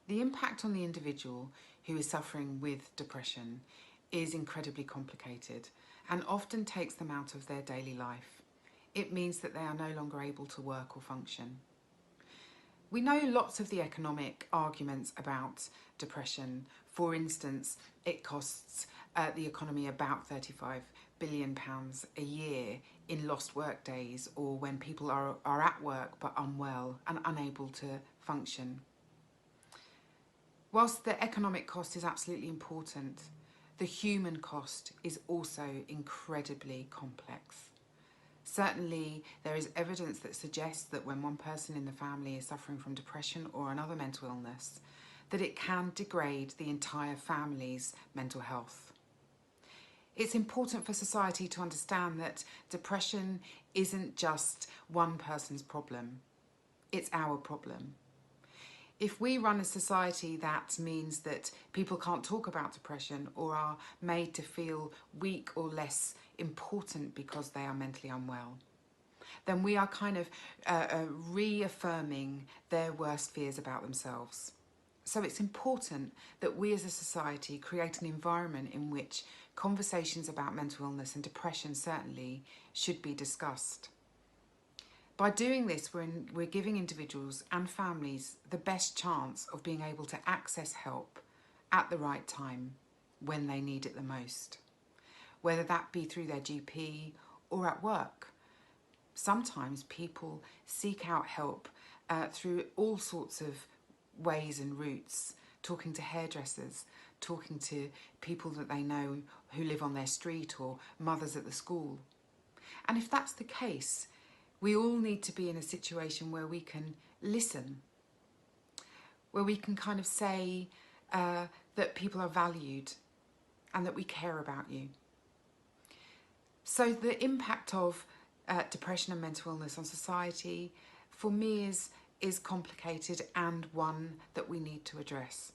The impact on the individual who is suffering with depression is incredibly complicated and often takes them out of their daily life. It means that they are no longer able to work or function. We know lots of the economic arguments about depression. For instance, it costs the economy about £35 billion a year in lost work days, or when people are at work but unwell and unable to function. Whilst the economic cost is absolutely important, the human cost is also incredibly complex. Certainly, there is evidence that suggests that when one person in the family is suffering from depression or another mental illness, that it can degrade the entire family's mental health. It's important for society to understand that depression isn't just one person's problem, it's our problem. If we run a society that means that people can't talk about depression or are made to feel weak or less important because they are mentally unwell, then we are kind of reaffirming their worst fears about themselves. So it's important that we as a society create an environment in which conversations about mental illness and depression certainly should be discussed. By doing this, we're giving individuals and families the best chance of being able to access help at the right time when they need it the most, whether that be through their GP or at work. Sometimes people seek out help through all sorts of ways and routes, talking to hairdressers, talking to people that they know who live on their street or mothers at the school. And if that's the case, we all need to be in a situation where we can listen, where we can kind of say that people are valued and that we care about you. So the impact of depression and mental illness on society, for me, is complicated and one that we need to address.